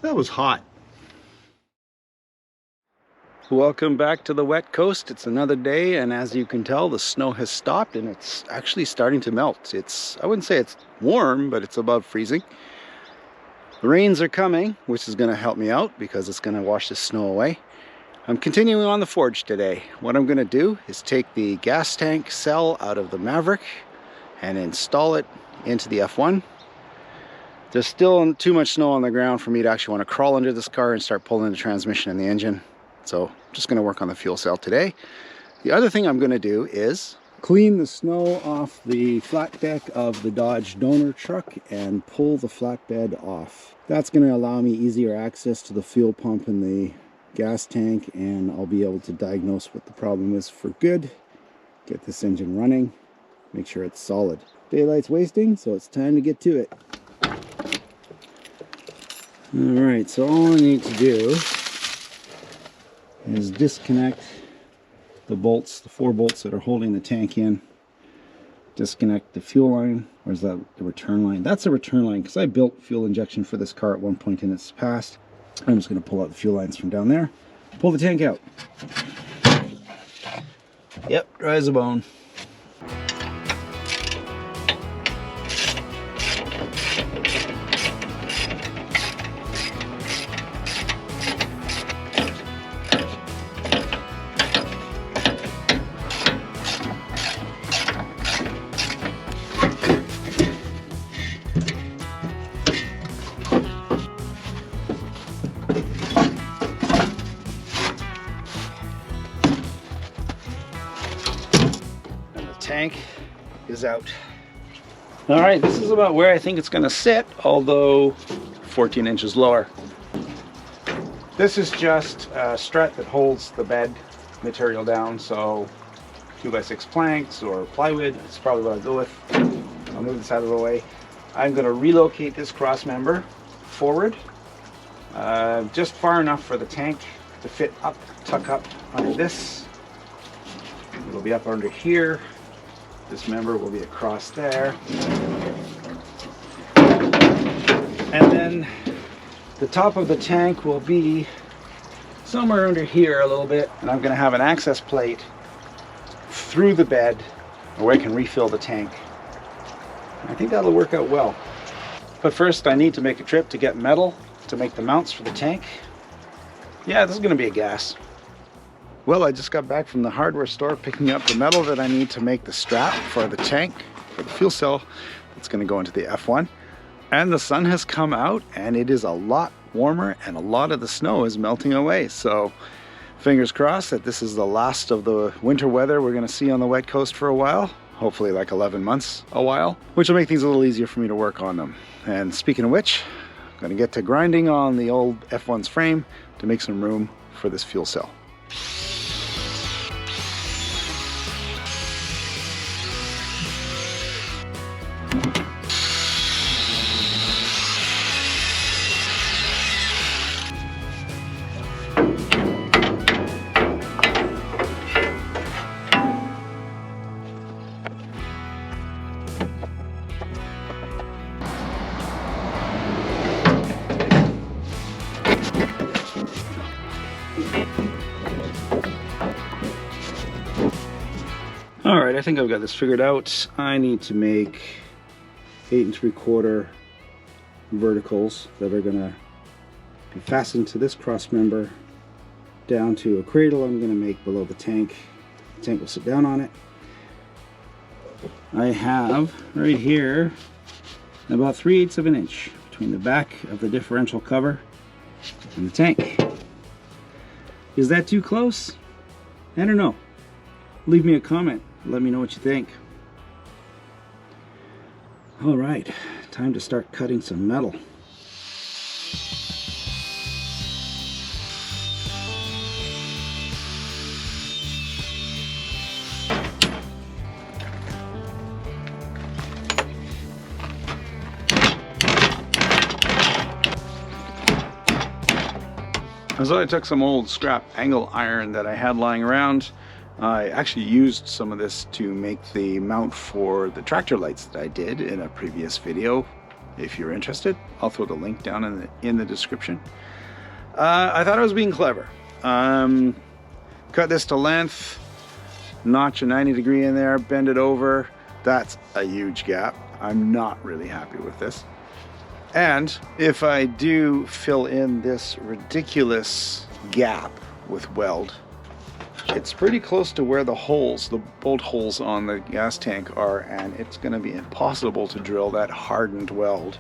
That was hot. Welcome back to the wet coast. It's another day, and as you can tell, the snow has stopped and it's actually starting to melt. I wouldn't say it's warm, but it's above freezing. The rains are coming, which is going to help me out because it's going to wash the snow away. I'm continuing on the forge today. What I'm going to do is take the gas tank cell out of the Maverick and install it into the F1. There's still too much snow on the ground for me to actually want to crawl under this car and start pulling the transmission and the engine. So I'm just going to work on the fuel cell today. The other thing I'm going to do is clean the snow off the flat deck of the Dodge donor truck and pull the flatbed off. That's going to allow me easier access to the fuel pump and the gas tank, and I'll be able to diagnose what the problem is for good, get this engine running, make sure it's solid. Daylight's wasting, so it's time to get to it. Alright, so all I need to do is disconnect the bolts, the 4 bolts that are holding the tank in. Disconnect the fuel line, or is that the return line? That's a return line because I built fuel injection for this car at one point in its past. I'm just going to pull out the fuel lines from down there, pull the tank out. Yep, dry as a bone. Tank is out. All right, this is about where I think it's going to sit, although 14 inches lower. This is just a strut that holds the bed material down, so 2x6 planks or plywood is probably what I'll go with. I'll move this out of the way. I'm going to relocate this cross member forward, just far enough for the tank to fit up, tuck up under this. It'll be up under here. This member will be across there. And then the top of the tank will be somewhere under here a little bit. And I'm going to have an access plate through the bed where I can refill the tank. I think that'll work out well. But first I need to make a trip to get metal to make the mounts for the tank. Yeah, this is going to be a gas. Well, I just got back from the hardware store picking up the metal that I need to make the strap for the tank, for the fuel cell that's going to go into the F1. And the sun has come out and it is a lot warmer and a lot of the snow is melting away. So fingers crossed that this is the last of the winter weather we're going to see on the wet coast for a while. Hopefully like 11 months a while, which will make things a little easier for me to work on them. And speaking of which, I'm going to get to grinding on the old F1's frame to make some room for this fuel cell. Alright, I think I've got this figured out. I need to make 8 3/4 verticals that are going to be fastened to this cross member down to a cradle I'm going to make below the tank. The tank will sit down on it. I have right here about 3/8 of an inch between the back of the differential cover and the tank. Is that too close? I don't know. Leave me a comment. Let me know what you think. All right, time to start cutting some metal. So I took some old scrap angle iron that I had lying around. I actually used some of this to make the mount for the tractor lights that I did in a previous video if you're interested. I'll throw the link down in the description. I thought I was being clever. Cut this to length, notch a 90-degree in there, bend it over. That's a huge gap. I'm not really happy with this. And if I do fill in this ridiculous gap with weld, it's pretty close to where the holes, the bolt holes on the gas tank are, and it's going to be impossible to drill that hardened weld.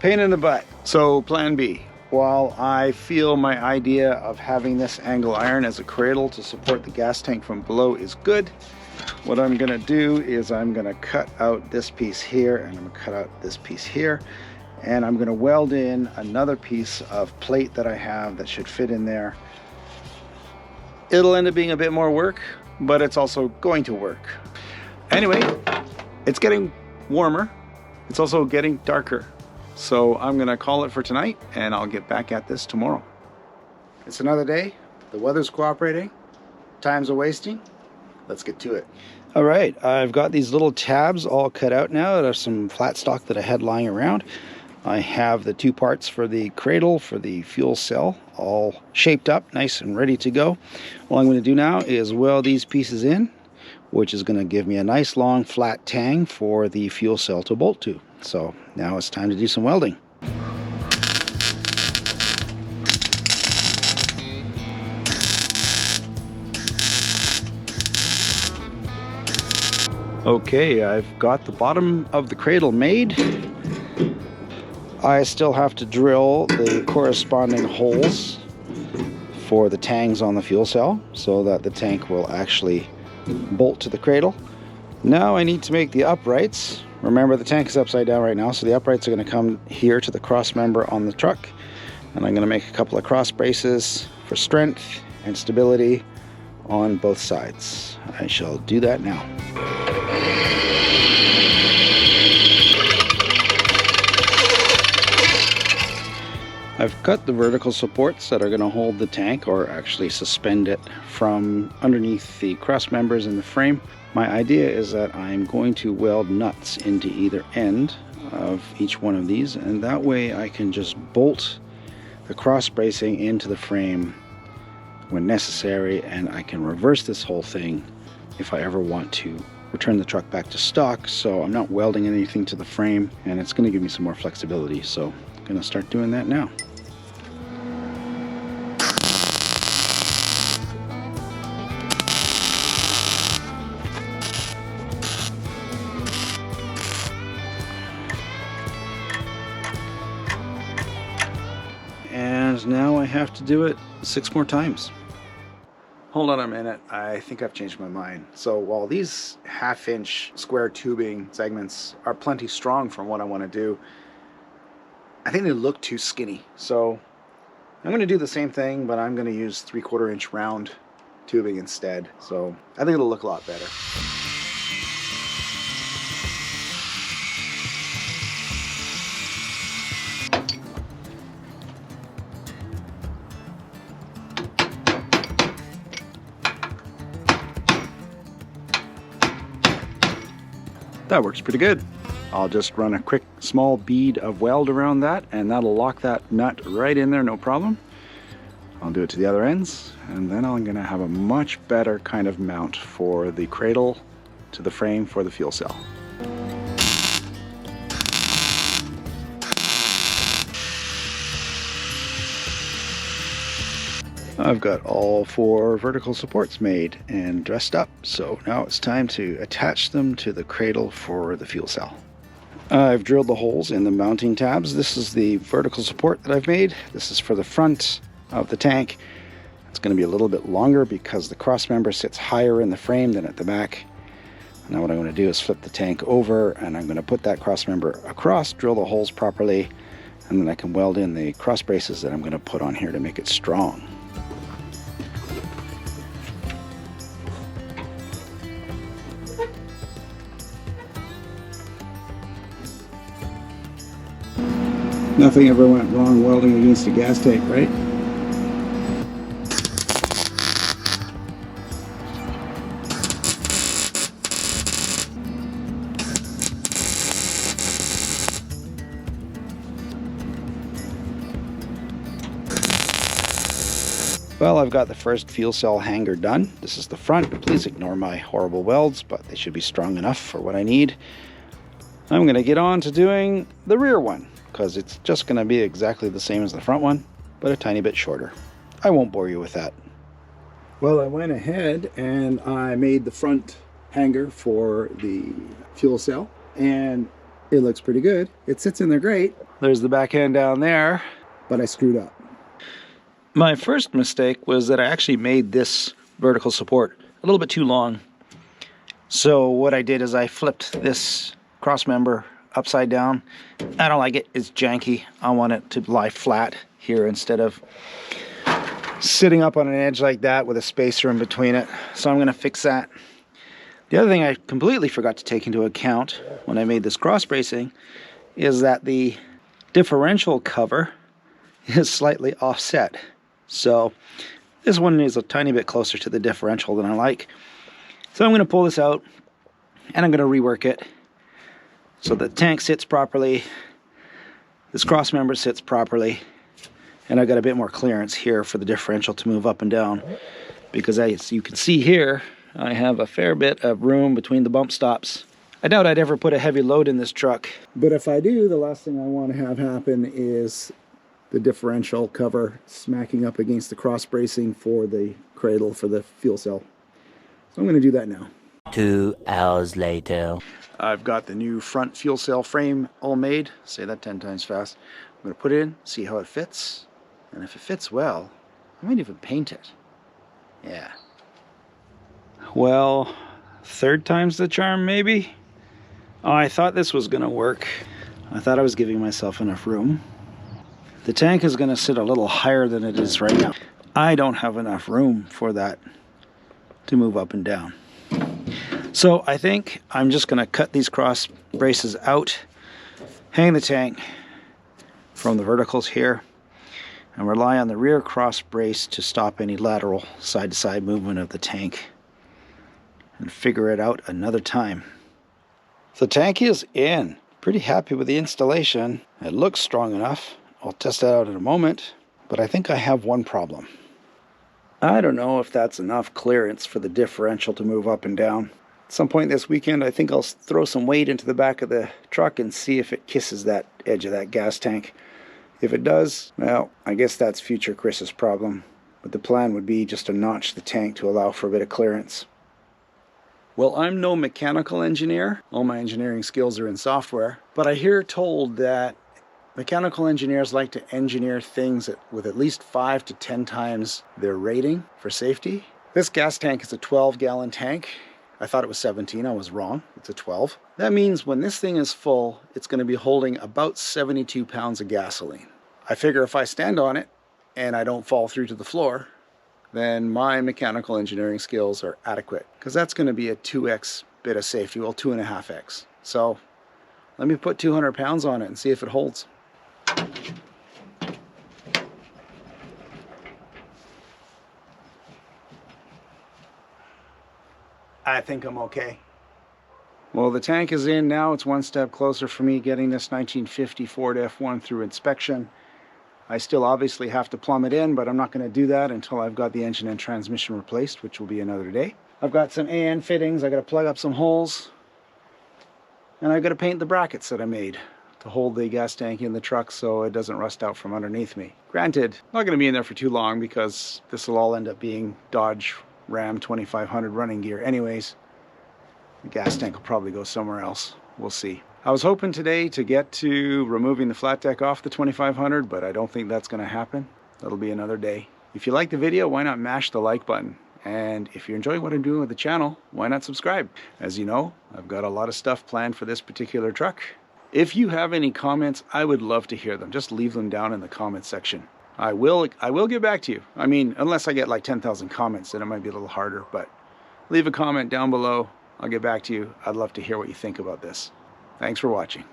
Pain in the butt. So plan B. While I feel my idea of having this angle iron as a cradle to support the gas tank from below is good, what I'm going to do is I'm going to cut out this piece here, and I'm going to cut out this piece here, and I'm going to weld in another piece of plate that I have that should fit in there. It'll end up being a bit more work, but it's also going to work. Anyway, it's getting warmer. It's also getting darker. So I'm gonna call it for tonight, and I'll get back at this tomorrow. It's another day. The weather's cooperating. Time's a wasting. Let's get to it. All right, I've got these little tabs all cut out now. There's some flat stock that I had lying around. I have the two parts for the cradle, for the fuel cell, all shaped up, nice and ready to go. All I'm going to do now is weld these pieces in, which is going to give me a nice long flat tang for the fuel cell to bolt to. So now it's time to do some welding. Okay, I've got the bottom of the cradle made. I still have to drill the corresponding holes for the tangs on the fuel cell so that the tank will actually bolt to the cradle. Now I need to make the uprights. Remember, the tank is upside down right now, so the uprights are going to come here to the cross member on the truck, and I'm going to make a couple of cross braces for strength and stability on both sides. I shall do that now. I've cut the vertical supports that are going to hold the tank, or actually suspend it from underneath the cross members in the frame. My idea is that I'm going to weld nuts into either end of each one of these, and that way I can just bolt the cross bracing into the frame when necessary, and I can reverse this whole thing if I ever want to return the truck back to stock. So I'm not welding anything to the frame, and it's going to give me some more flexibility. So I'm going to start doing that now. And now I have to do it 6 more times. Hold on a minute, I think I've changed my mind. So while these 1/2-inch square tubing segments are plenty strong from what I want to do, I think they look too skinny. So I'm going to do the same thing, but I'm going to use 3/4 inch round tubing instead. So I think it'll look a lot better. That works pretty good. I'll just run a quick small bead of weld around that, and that'll lock that nut right in there, no problem. I'll do it to the other ends, and then I'm going to have a much better kind of mount for the cradle to the frame for the fuel cell. I've got all 4 vertical supports made and dressed up, so now it's time to attach them to the cradle for the fuel cell. I've drilled the holes in the mounting tabs. This is the vertical support that I've made. This is for the front of the tank. It's going to be a little bit longer because the cross member sits higher in the frame than at the back. Now what I'm going to do is flip the tank over, and I'm going to put that cross member across, drill the holes properly, and then I can weld in the cross braces that I'm going to put on here to make it strong. Nothing ever went wrong welding against a gas tank, right? Well, I've got the first fuel cell hanger done. This is the front. Please ignore my horrible welds, but they should be strong enough for what I need. I'm going to get on to doing the rear one, because it's just going to be exactly the same as the front one, but a tiny bit shorter. I won't bore you with that. Well, I went ahead and I made the front hanger for the fuel cell, and it looks pretty good. It sits in there great. There's the back end down there, but I screwed up. My first mistake was that I actually made this vertical support a little bit too long. So what I did is I flipped this cross member upside down. I don't like it. It's janky. I want it to lie flat here instead of sitting up on an edge like that with a spacer in between it. So I'm going to fix that. The other thing I completely forgot to take into account when I made this cross bracing is that the differential cover is slightly offset. So this one is a tiny bit closer to the differential than I like. So I'm going to pull this out and I'm going to rework it so the tank sits properly, this cross member sits properly, and I've got a bit more clearance here for the differential to move up and down, because as you can see here, I have a fair bit of room between the bump stops. I doubt I'd ever put a heavy load in this truck, but if I do, the last thing I want to have happen is the differential cover smacking up against the cross bracing for the cradle for the fuel cell. So I'm going to do that now. 2 hours later. I've got the new front fuel cell frame all made. Say that 10 times fast. I'm going to put it in, see how it fits. And if it fits well, I might even paint it. Yeah. Well, third time's the charm, maybe? Oh, I thought this was going to work. I thought I was giving myself enough room. The tank is going to sit a little higher than it is right now. I don't have enough room for that to move up and down. So I think I'm just going to cut these cross braces out, hang the tank from the verticals here, and rely on the rear cross brace to stop any lateral side-to-side movement of the tank, and figure it out another time. The tank is in. Pretty happy with the installation. It looks strong enough. I'll test that out in a moment, but I think I have one problem. I don't know if that's enough clearance for the differential to move up and down. At some point this weekend, I think I'll throw some weight into the back of the truck and see if it kisses that edge of that gas tank. If it does, well, I guess that's future Chris's problem. But the plan would be just to notch the tank to allow for a bit of clearance. Well, I'm no mechanical engineer. All my engineering skills are in software. But I hear told that mechanical engineers like to engineer things with at least 5 to 10 times their rating for safety. This gas tank is a 12-gallon tank. I thought it was 17. I was wrong. It's a 12. That means when this thing is full, it's going to be holding about 72 pounds of gasoline. I figure if I stand on it and I don't fall through to the floor, then my mechanical engineering skills are adequate, because that's going to be a 2x bit of safety, well, 2.5x. So let me put 200 pounds on it and see if it holds. I think I'm okay. Well, the tank is in now. It's one step closer for me getting this 1950 Ford F1 through inspection. I still obviously have to plumb it in, but I'm not going to do that until I've got the engine and transmission replaced, which will be another day. I've got some AN fittings. I got to plug up some holes, and I've got to paint the brackets that I made to hold the gas tank in the truck so it doesn't rust out from underneath me. Granted, I'm not going to be in there for too long because this will all end up being Dodge Ram 2500 running gear anyways. The gas tank will probably go somewhere else. We'll see. I was hoping today to get to removing the flat deck off the 2500, but I don't think that's going to happen. That'll be another day. If you like the video, why not mash the like button? And if you're enjoying what I'm doing with the channel, why not subscribe? As you know, I've got a lot of stuff planned for this particular truck. If you have any comments, I would love to hear them. Just leave them down in the comment section. I will get back to you. I mean, unless I get like 10,000 comments, then it might be a little harder, but leave a comment down below. I'll get back to you. I'd love to hear what you think about this. Thanks for watching.